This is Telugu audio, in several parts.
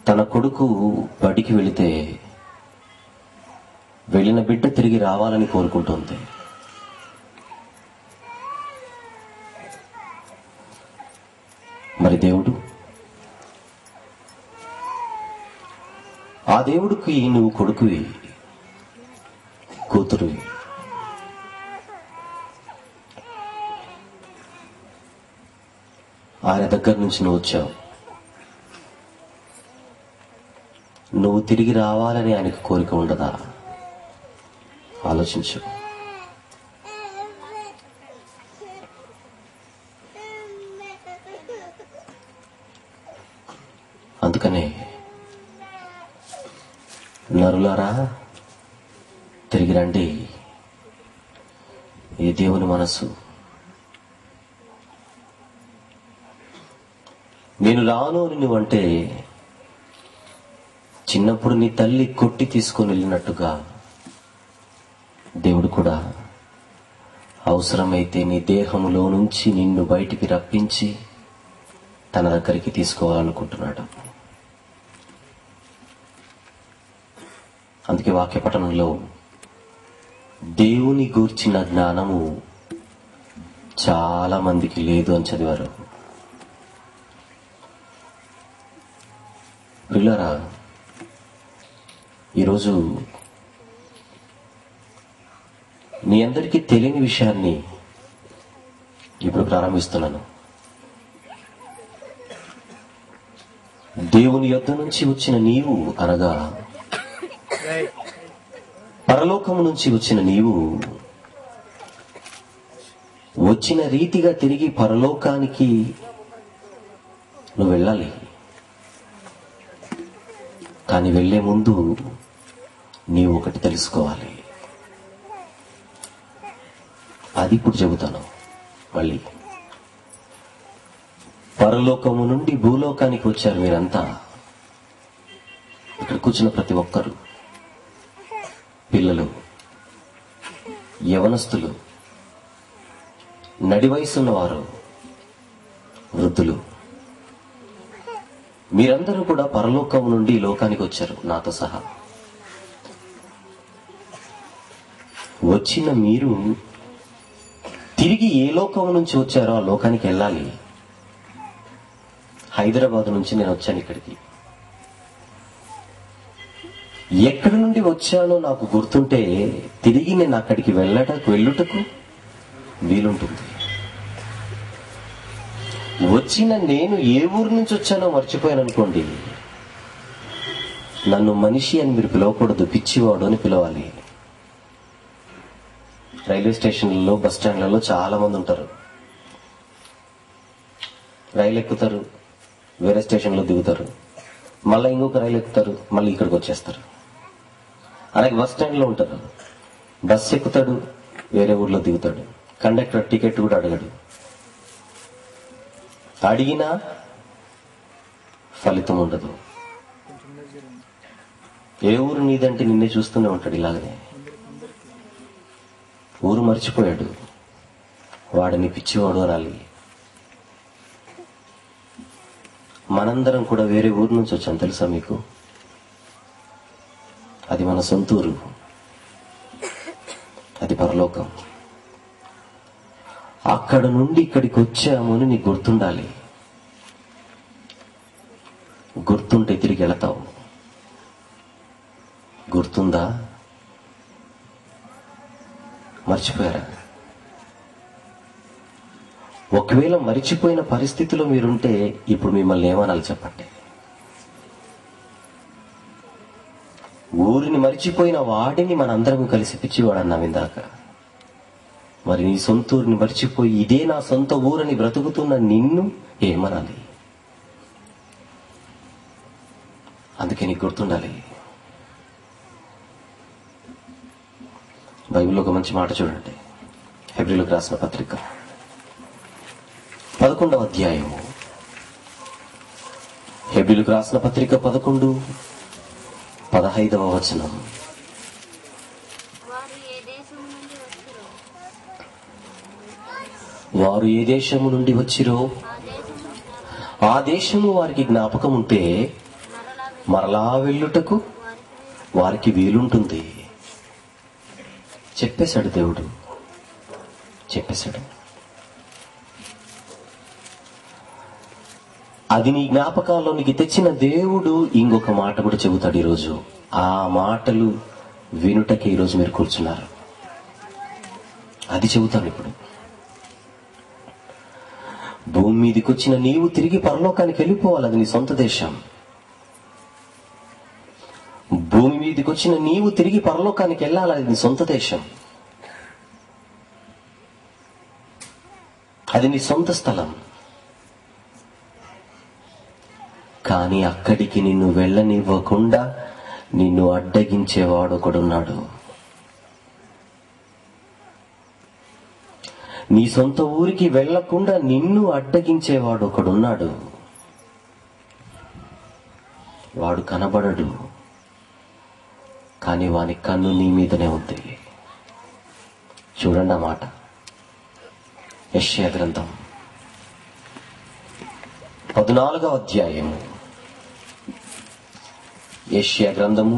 తన కొడుకు బడికి వెళితే వెళ్ళిన బిడ్డ తిరిగి రావాలని కోరుకుంటుంది. మరి దేవుడు, ఆ దేవుడికి నువ్వు కొడుకువి, కూతురువి. ఆయన దగ్గర నుంచి నువ్వు వచ్చావు. నువ్వు తిరిగి రావాలని ఆయనకు కోరిక ఉండదా? ఆలోచించు. అందుకనే నరులారా తిరిగి రండి. ఈ దేవుని మనసు. నేను రాను అని నువ్వంటే చిన్నప్పుడు నీ తల్లి కొట్టి తీసుకొని వెళ్ళినట్టుగా దేవుడు కూడా అవసరమైతే నీ దేహంలో నుంచి నిన్ను బయటికి రప్పించి తన దగ్గరికి తీసుకోవాలనుకుంటున్నాడు. అందుకే వాక్యపఠనంలో దేవుని గూర్చిన జ్ఞానము చాలా మందికి లేదు అని చదివారు. ప్రియులారా, ఈరోజు మీ అందరికీ తెలియని విషయాన్ని ఇప్పుడు ప్రారంభిస్తున్నాను. దేవుని యొద్ద నుంచి వచ్చిన నీవు అనగా పరలోకము నుంచి వచ్చిన నీవు వచ్చిన రీతిగా తిరిగి పరలోకానికి నువ్వు వెళ్ళాలి. కానీ వెళ్లే ముందు నీవు ఒకటి తెలుసుకోవాలి. అది ఇప్పుడు చెబుతాను. మళ్ళీ పరలోకము నుండి భూలోకానికి వచ్చారు మీరంతా. ఇక్కడ కూర్చున్న ప్రతి ఒక్కరు, పిల్లలు, యవనస్తులు, నడి వయసున్నవారు, వృద్ధులు, మీరందరూ కూడా పరలోకం నుండి లోకానికి వచ్చారు నాతో సహా. వచ్చిన మీరు తిరిగి ఏ లోకం నుంచి వచ్చారో ఆ లోకానికి వెళ్ళాలి. హైదరాబాద్ నుంచి నేను వచ్చాను ఇక్కడికి. ఎక్కడి నుండి వచ్చానో నాకు గుర్తుంటే తిరిగి నేను అక్కడికి వెళ్ళుటకు వీలుంటుంది. వచ్చిన నేను ఏ ఊరు నుంచి వచ్చానో మర్చిపోయాను అనుకోండి, నన్ను మనిషి అని మీరు పిలవకూడదు, పిచ్చివాడు అని పిలవాలి. రైల్వే స్టేషన్లలో, బస్ స్టాండ్లలో చాలా మంది ఉంటారు. రైలు ఎక్కుతారు, వేరే స్టేషన్లో దిగుతారు, మళ్ళీ ఇంకొక రైలు ఎక్కుతారు, మళ్ళీ ఇక్కడికి వచ్చేస్తారు. అలాగే బస్ స్టాండ్లో ఉంటారు. బస్ ఎక్కుతాడు, వేరే ఊర్లో దిగుతాడు. కండక్టర్ టికెట్ కూడా అడగడు. అడిగినా ఫలితం ఉండదు. ఏ ఊరు నీదంటే నిన్నే చూస్తూనే ఉంటాడు. ఇలాగనే ఊరు మర్చిపోయాడు, వాడిని పిచ్చివాడు అనాలి. మనందరం కూడా వేరే ఊరు నుంచి వచ్చాం, తెలుసా మీకు? అది మన సొంతూరు, అది పరలోకం. అక్కడ నుండి ఇక్కడికి వచ్చామని నీకు గుర్తుండాలి. గుర్తుంటే తిరిగి వెళతావు. గుర్తుందా? మర్చిపోయారా? ఒకవేళ మరిచిపోయిన పరిస్థితిలో మీరుంటే ఇప్పుడు మిమ్మల్ని ఏమనాలి చెప్పండి? ఊరిని మరిచిపోయిన వాడిని మనందరం కలిసి పిచ్చివాడన్నాం ఇందాక. మరి నీ సొంత ఊరిని మర్చిపోయి ఇదే నా సొంత ఊరని బ్రతుకుతున్న నిన్ను ఏమనాలి? అందుకే నీకు గుర్తుండాలి. బైబిల్లో ఒక మంచి మాట చూడండి. హెబ్రీయులకు రాసిన పత్రిక 11వ అధ్యాయము. హెబ్రీయులకు రాసిన పత్రిక 11:15 వచనం. వారు ఏ దేశము నుండి వచ్చిరో ఆ దేశము వారికి జ్ఞాపకం ఉంటే మరలా వెళ్ళుటకు వారికి వీలుంటుంది. చెప్పేశాడు దేవుడు, చెప్పేశాడు. అది నీ జ్ఞాపకాల్లోనికి తెచ్చిన దేవుడు ఇంకొక మాట కూడా చెబుతాడు ఈరోజు. ఆ మాటలు వినుటకి ఈరోజు మీరు కూర్చున్నారు. అది చెబుతాను ఇప్పుడు. భూమి మీదకి వచ్చిన నీవు తిరిగి పరలోకానికి వెళ్ళిపోవాలి. అది నీ సొంత దేశం. భూమి మీదకి వచ్చిన నీవు తిరిగి పరలోకానికి వెళ్ళాలి. అది నీ సొంత దేశం. అది నీ సొంత స్థలం. కానీ అక్కడికి నిన్ను వెళ్ళనివ్వకుండా నిన్ను అడ్డగించేవాడు ఒకడున్నాడు. నీ సొంత ఊరికి వెళ్లకుండా నిన్ను అడ్డగించేవాడు ఒకడున్నాడు. వాడు కనబడడు, కానీ వాని కన్ను నీ మీదనే ఉంది. చూడండి ఆ మాట. యెషయా గ్రంథం 14వ అధ్యాయము. యెషయా గ్రంథము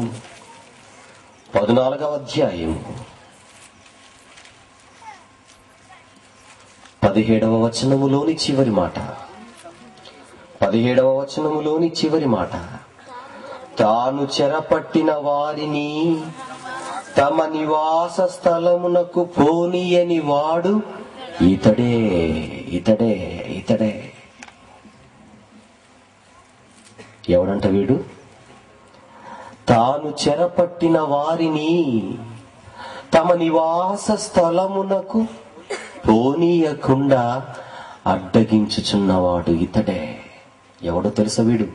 14వ అధ్యాయము 17వ వచనములోని చివరి మాట. 17వ వచనములోని చివరి మాట. తాను చెరపట్టిన వారిని తమ నివాస స్థలమునకు పోనీయని వాడు ఇతడే, ఇతడే, ఇతడే. ఎవడంట వీడు? తాను చెరపట్టిన వారిని తమ నివాస స్థలమునకు పోనీయకుండా అడ్డగించుచున్నవాడు ఇతడే. ఎవడో తెలుసా వీడు?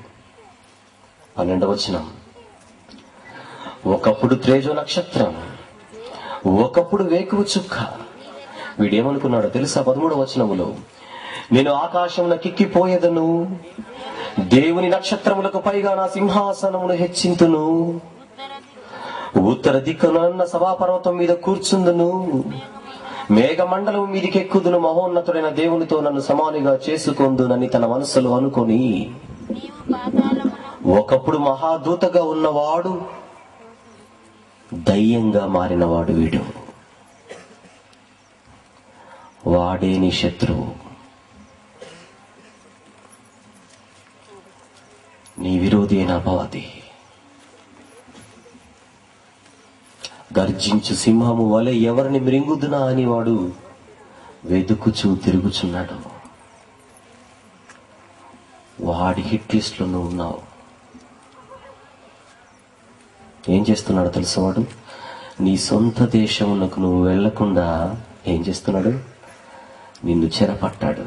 12వ వచనం. ఒకప్పుడు త్రేజో నక్షత్రం, ఒకప్పుడు వేకువ చుక్క. వీడేమనుకున్నాడో తెలుసా? 13వ వచనములో, నేను ఆకాశమునకెక్కిపోయేదను, దేవుని నక్షత్రములకు పైగా నా సింహాసనమును హెచ్చింతును, ఉత్తర దిక్కున సభాపర్వతం మీద కూర్చుందును, మేఘమండలం మీదికి ఎక్కుదును, మహోన్నతుడైన దేవునితో నన్ను సమానిగా చేసుకొందునని తన మనస్సులో అనుకొని, ఒకప్పుడు మహాదూతగా ఉన్నవాడు దయ్యంగా మారినవాడు వీడు. వాడే నీ శత్రువు. నీ విరోధి అయిన అపవాది. గర్జించు సింహము వలె ఎవరిని మృంగుదునా అని వాడు వెతుకుచూ తిరుగుచున్నాడు. వాడి హిట్ లిస్ట్ లో నువ్వు ఉన్నావు. ఏం చేస్తున్నాడో తెలుసు? వాడు నీ సొంత దేశమునకు నువ్వు వెళ్లకుండా ఏం చేస్తున్నాడు? నిన్ను చెరపట్టాడు.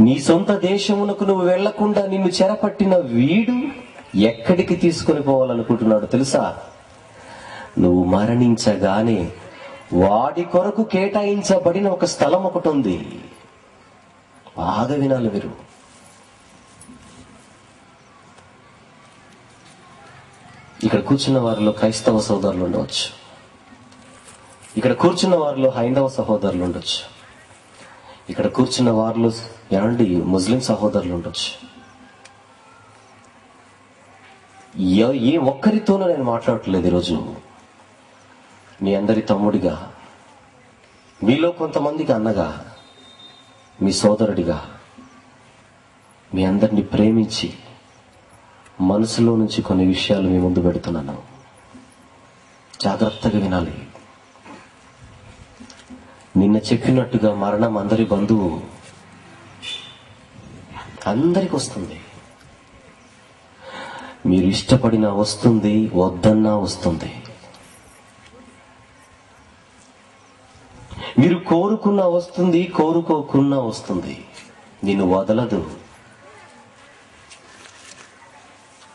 నీ సొంత దేశమునకు నువ్వు వెళ్లకుండా నిన్ను చెరపట్టిన వీడు ఎక్కడికి తీసుకొని పోవాలనుకుంటున్నాడు తెలుసా? నువ్వు మరణించగానే వాడి కొరకు కేటాయించబడిన ఒక స్థలం ఒకటి ఉంది. బాగా వినాలి మీరు. ఇక్కడ కూర్చున్న వారిలో క్రైస్తవ సోదరులు ఉండవచ్చు, ఇక్కడ కూర్చున్న వారిలో హైందవ సహోదరులు ఉండొచ్చు, ఇక్కడ కూర్చున్న వారిలో ఏమండి ముస్లిం సహోదరులు ఉండొచ్చు. ఏ ఒక్కరితోనూ నేను మాట్లాడట్లేదు ఈరోజు. మీ అందరి తమ్ముడిగా, మీలో కొంతమందికి అన్నగా, మీ సోదరుడిగా, మీ అందరిని ప్రేమించి మనసులో నుంచి కొన్ని విషయాలు మీ ముందు పెడుతున్నాను. జాగ్రత్తగా వినాలి. నిన్న చెప్పినట్టుగా మరణం అందరి బంధువు, అందరికి వస్తుంది. మీరు ఇష్టపడినా వస్తుంది, వద్దన్నా వస్తుంది. మీరు కోరుకున్నా వస్తుంది, కోరుకోకున్నా వస్తుంది. నిన్ను వదలదు.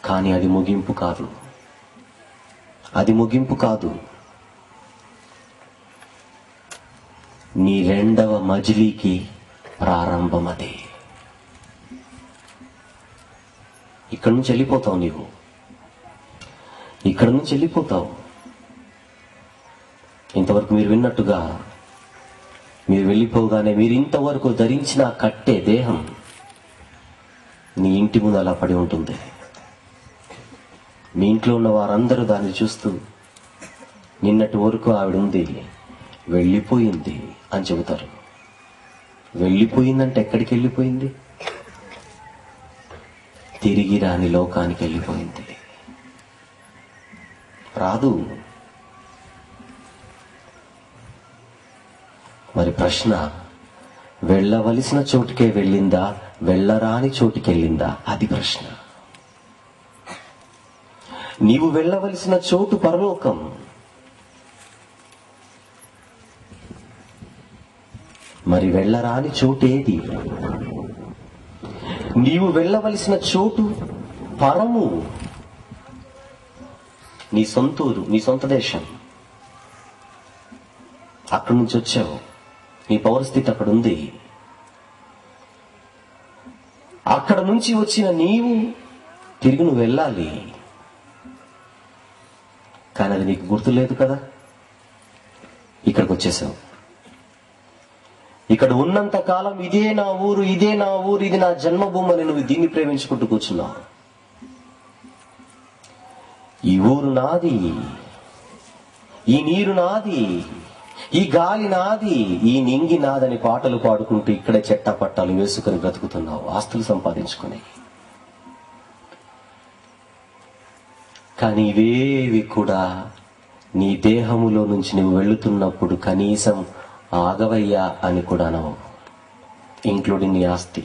కానీ అది ముగింపు కాదు. అది ముగింపు కాదు. నీ రెండవ మజిలీకి ప్రారంభం అది. ఇక్కడి నుంచి వెళ్ళిపోతావు. నీవు ఇక్కడి నుంచి వెళ్ళిపోతావు. ఇంతవరకు మీరు విన్నట్టుగా మీరు వెళ్ళిపోగానే మీరు ఇంతవరకు ధరించిన కట్టే దేహం నీ ఇంటి ముందు అలా పడి ఉంటుంది. మీ ఇంట్లో ఉన్న వారందరూ దాన్ని చూస్తూ నిన్నటి వరకు ఆవిడ ఉంది, వెళ్ళిపోయింది అని చెబుతారు. వెళ్ళిపోయిందంటే ఎక్కడికి వెళ్ళిపోయింది? తిరిగి రాని లోకానికి వెళ్ళిపోయింది. రాదు. మరి ప్రశ్న, వెళ్ళవలసిన చోటుకే వెళ్ళిందా, వెళ్ళరాని చోటుకి వెళ్ళిందా? అది ప్రశ్న. నీవు వెళ్ళవలసిన చోటు పరలోకం. మరి వెళ్ళరాని చోటు ఏది? నీవు వెళ్ళవలసిన చోటు పరము, నీ సొంతూరు, నీ సొంత దేశం. అక్కడి నుంచి వచ్చావు, నీ పౌరస్థితి అక్కడ ఉంది. అక్కడ నుంచి వచ్చిన నీవు తిరిగి నువ్వు వెళ్ళాలి. కానీ అది నీకు గుర్తులేదు కదా. ఇక్కడికి వచ్చేసావు. ఇక్కడ ఉన్నంత కాలం ఇదే నా ఊరు, ఇదే నా ఊరు, ఇది నా జన్మభూమి అని నువ్వు దీన్ని ప్రేమించుకుంటూ కూర్చున్నావు. ఈ ఊరు నాది, ఈ నీరు నాది, ఈ గాలి నాది, ఈ నింగి నాదని పాటలు పాడుకుంటూ ఇక్కడే చెట్టా పట్టాలు వేసుకుని బ్రతుకుతున్నావు, ఆస్తులు సంపాదించుకుని. కానీ ఇవేవి కూడా నీ దేహములో నుంచి నువ్వు వెళుతున్నప్పుడు కనీసం ఆగవయ్యా అని కూడా అనవు, ఇంక్లూడింగ్ నీ ఆస్తి.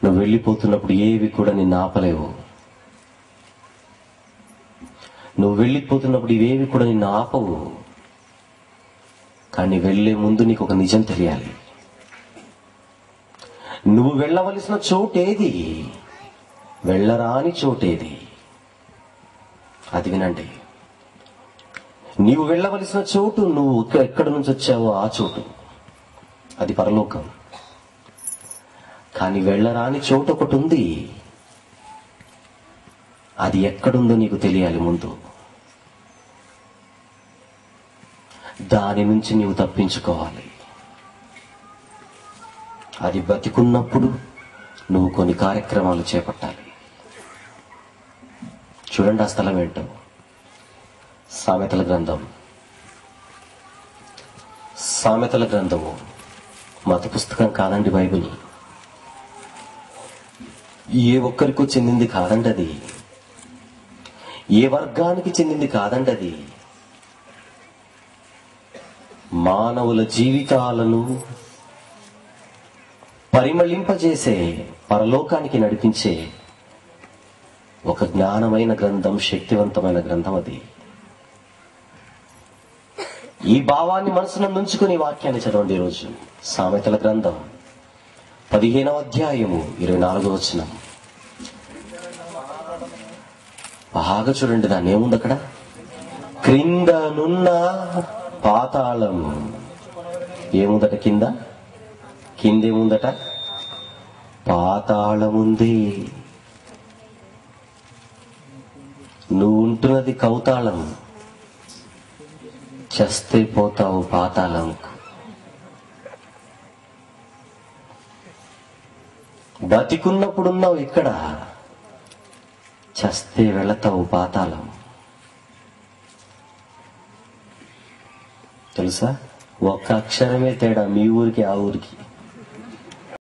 నువ్వు వెళ్ళిపోతున్నప్పుడు ఏవి కూడా నిన్ను ఆపలేవు. నువ్వు వెళ్ళిపోతున్నప్పుడు ఇవేవి కూడా నిన్ను ఆపవు. కానీ వెళ్లే ముందు నీకు ఒక నిజం తెలియాలి. నువ్వు వెళ్ళవలసిన చోటేది, వెళ్ళరాని చోటేది? అది వినండి. నీవు వెళ్ళవలసిన చోటు, నువ్వు ఎక్కడి నుంచి వచ్చావో ఆ చోటు, అది పరలోకం. కానీ వెళ్ళరాని చోటు ఒకటి ఉంది. అది ఎక్కడుందో నీకు తెలియాలి ముందు. దాని నుంచి నీవు తప్పించుకోవాలి. అది బతికున్నప్పుడు నువ్వు కొన్ని కార్యక్రమాలు చేపట్టాలి. చూడండి ఆ స్థలం ఏంటో. సామెతల గ్రంథం. సామెతల గ్రంథము మత పుస్తకం కాదండి బైబిల్. ఏ ఒక్కరికో చెందింది కాదండి అది. ఏ వర్గానికి చెందింది కాదండి అది. మానవుల జీవితాలను పరిమళింపజేసే, పరలోకానికి నడిపించే ఒక జ్ఞానమైన గ్రంథం, శక్తివంతమైన గ్రంథం అది. ఈ భావాన్ని మనసును ఉంచుకుని వాక్యాన్ని చదవండి ఈరోజు. సామెతల గ్రంథం 15వ అధ్యాయము 24వ వచనం. బాగా చూడండి, దాన్ని ఏముంది అక్కడ? క్రిందనున్న పాతాళం. ఏముందట కింద? కిందేముందట? పాతాళముంది. నువ్వు ఉంటున్నది కౌతాళం. చస్తే పోతావు పాతాళంకు. బతికున్నప్పుడున్నావు ఇక్కడ, చస్తే వెళతావు పాతాళం. తెలుసా? ఒక్క అక్షరమే తేడా మీ ఊరికి ఆ ఊరికి.